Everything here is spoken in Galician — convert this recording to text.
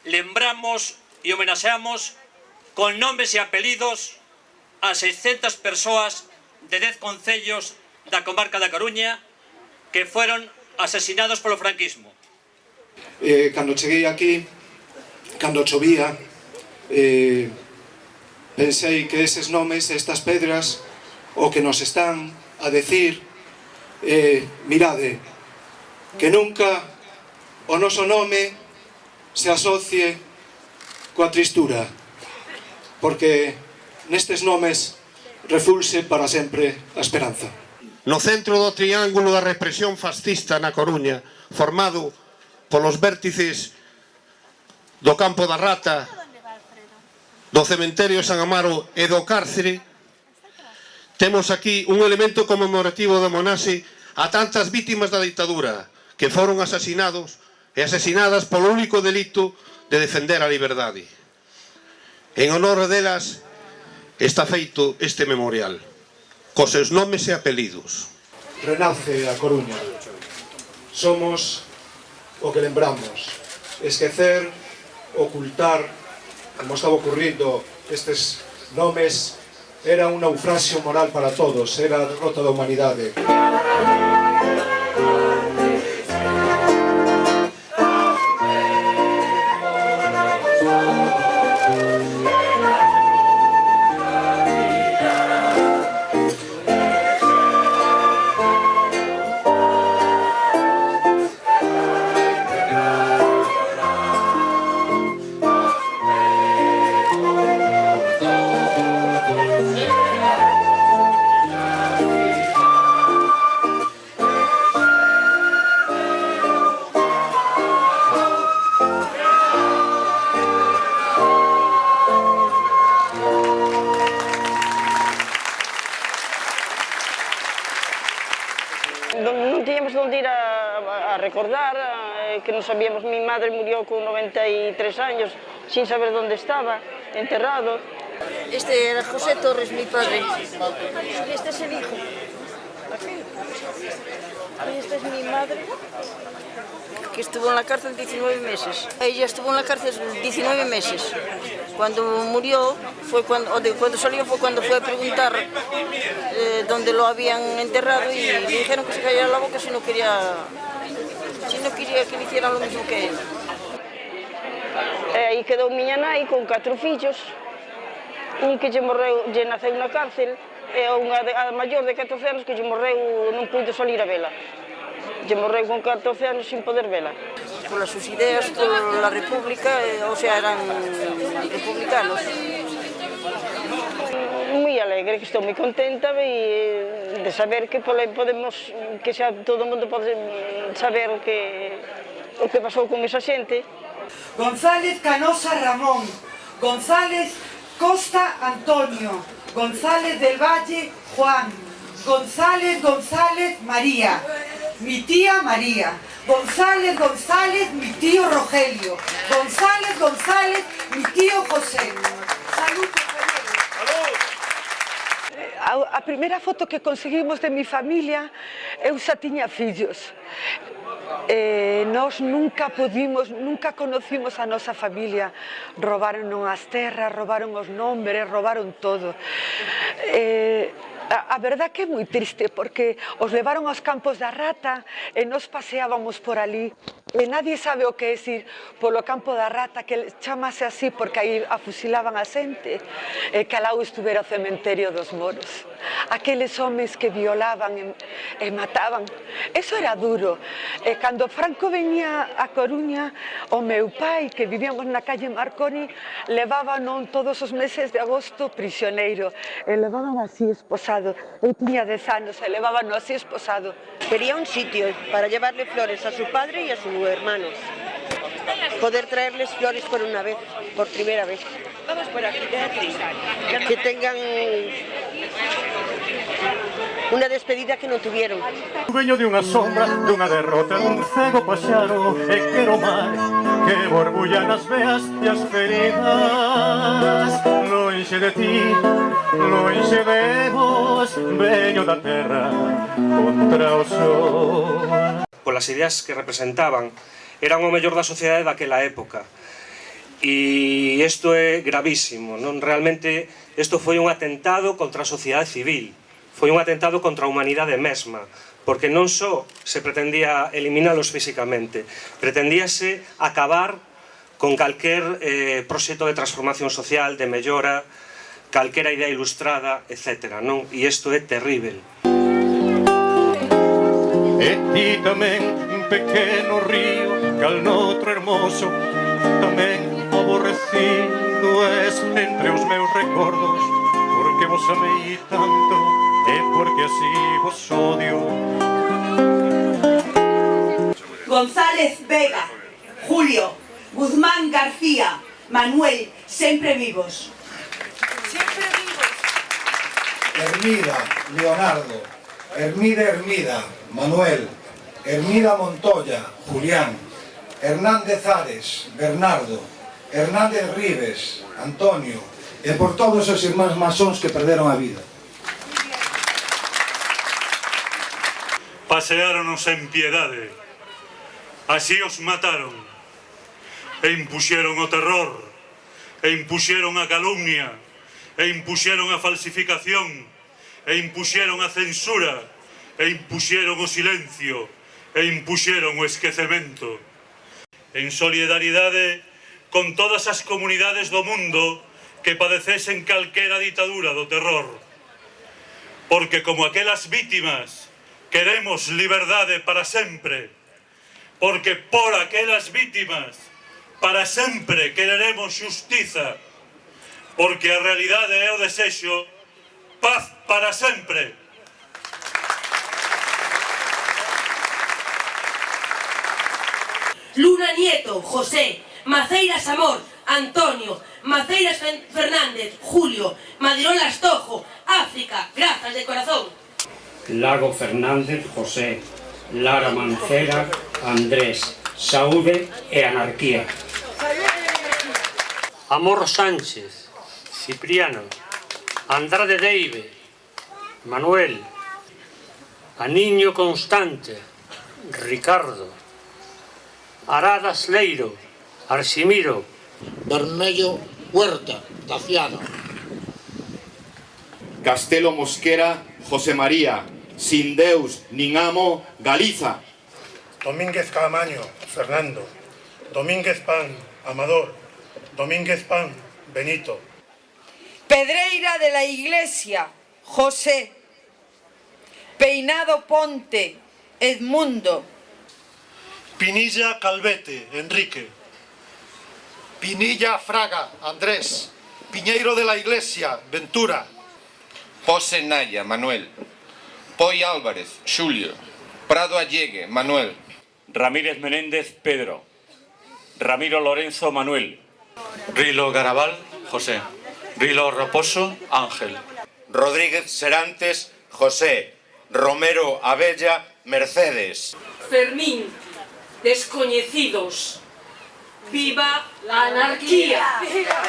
lembramos e homenaxeamos con nombres e apelidos a 600 persoas de 10 concellos da comarca da Coruña que foron asesinados polo franquismo. Cando cheguei aquí, cando chovía, pensei que eses nomes, estas pedras, o que nos están a decir, mirade, que nunca o noso nome se asocie coa tristura, porque nestes nomes refulse para sempre a esperanza. No centro do triángulo da represión fascista na Coruña, formado polos vértices do Campo da Rata, do Cementerio de San Amaro e do Cárcere, temos aquí un elemento conmemorativo de homenaxe a tantas vítimas da ditadura que foron asasinados e asesinadas polo único delito de defender a liberdade. En honor delas está feito este memorial, cos seus nomes e apelidos. Renace a Coruña. Somos o que lembramos. Esquecer, ocultar, como estaba ocurrindo estes nomes, era un naufraxio moral para todos, era a derrota da humanidade. Non tiñamos onde ir a recordar, que non sabíamos, mi madre murió con 93 años, sin saber onde estaba, enterrado. Este era José Torres, mi padre. Y este es el hijo. Y esta es mi madre, que estuvo en la cárcel 19 meses. Ella estuvo en la cárcel 19 meses. Cuando murió, cuando salió fue cuando fue a preguntar dónde lo habían enterrado y le dijeron que se callara la boca si no quería que le hicieran lo mismo que él. Aí quedou miña nai con 4 fillos, un que lle naceu na cárcel e a maior de 14 anos que lle morreu non puido salir a vela. Lle morreu con 14 anos sin poder vela. Por sus ideas, por la república, o sea, eran republicanos. Moi alegre, que estou moi contenta de saber que podemos, que xa todo o mundo pode saber o que pasou con esa xente. González Canosa Ramón, González Costa Antonio, González del Valle Juan, González María, mi tía María, González, mi tío Rogelio, González, mi tío José. Salud, compañeros. A primeira foto que conseguimos de mi familia, eu xa tiña fillos. Nós nunca conocimos a nosa familia. Robaron as terras, robaron os nombres, robaron todo. A verdad que é moi triste, porque os levaron aos Campos da Rata e nos paseábamos por ali. E nadie sabe o que é ir polo Campo da Rata, que chamase así porque aí afusilaban a xente, e que alá estuvera o cementerio dos moros. Aqueles homes que violaban e mataban. Eso era duro. E cando Franco venía a Coruña, o meu pai, que vivíamos na calle Marconi, levábano todos os meses de agosto prisioneiro. E levaban así esposado. Eu tiña 10 anos e levábano así esposado. Quería un sitio para llevarle flores a su padre y a sus hermanos. Poder traerles flores por primera vez. Vamos por aquí, que tengan una despedida que no tuvieron. Dueño de unha sombra, dunha derrota, dun cego paxaro, e quero mar que borbullan as veas e as feridas. Lonxe de ti, lonxe de vos, veño da terra contra o sol. Polas ideas que representaban, eran o mellor da sociedade daquela época. E isto é gravísimo, non? Realmente isto foi un atentado contra a sociedade civil, foi un atentado contra a humanidade mesma, porque non só se pretendía eliminalos físicamente, pretendíase acabar con calquer proxecto de transformación social, de mellora, calquera idea ilustrada, etc. Non? E isto é terrível. E ti tamén, un pequeno río, cal noutro hermoso, tamén aborrecido es entre os meus recordos, porque vos amei tanto e porque así vos odio. González Vega, Julio, Guzmán García, Manuel, sempre vivos. Sempre vivos. Hermida, Leonardo. Hermida, Manuel. Hermida Montoya, Julián. Hernández Ares, Bernardo. Hernández Rives, Antonio. E por todos os irmáns masóns que perderon a vida. Paseáronos en piedade, así os mataron, e impuxeron o terror, e impuxeron a calumnia, e impuxeron a falsificación, e impuxeron a censura, e impuxeron o silencio, e impuxeron o esquecemento. En solidaridade con todas as comunidades do mundo que padecesen calquera ditadura do terror, porque como aquelas vítimas queremos liberdade para sempre, porque por aquelas vítimas para sempre quereremos xustiza, porque a realidade é o desexo, paz para sempre. Luna Nieto, José, Maceiras Amor, Antonio, Maceiras Fernández, Julio, Madirola Astojo, África, grazas de corazón. Lago Fernández, José, Lara Mancera, Andrés, Saúde e Anarquía. Amor Sánchez, Cipriano, Andrade Deive, Manuel, Aniño Constante, Ricardo, Aradas Leiro, Arximiro, Bermello Huerta, Tafiano. Castelo Mosquera, José María, Sin Deus nin amo, Galiza. Domínguez Caamaño, Fernando. Domínguez Pan, Amador. Domínguez Pan, Benito. Pedreira de la Iglesia, José. Peinado Ponte, Edmundo. Pinilla Calvete, Enrique. Pinilla Fraga, Andrés. Piñeiro de la Iglesia, Ventura. José Naya, Manuel. Poi Álvarez, Xulio. Prado Allegue, Manuel. Ramírez Menéndez, Pedro. Ramiro Lorenzo, Manuel. Rilo Garabal, José. Rilo Raposo, Ángel. Rodríguez Serantes, José. Romero Abella, Mercedes. Fermín, descoñecidos. Viva la anarquía. Viva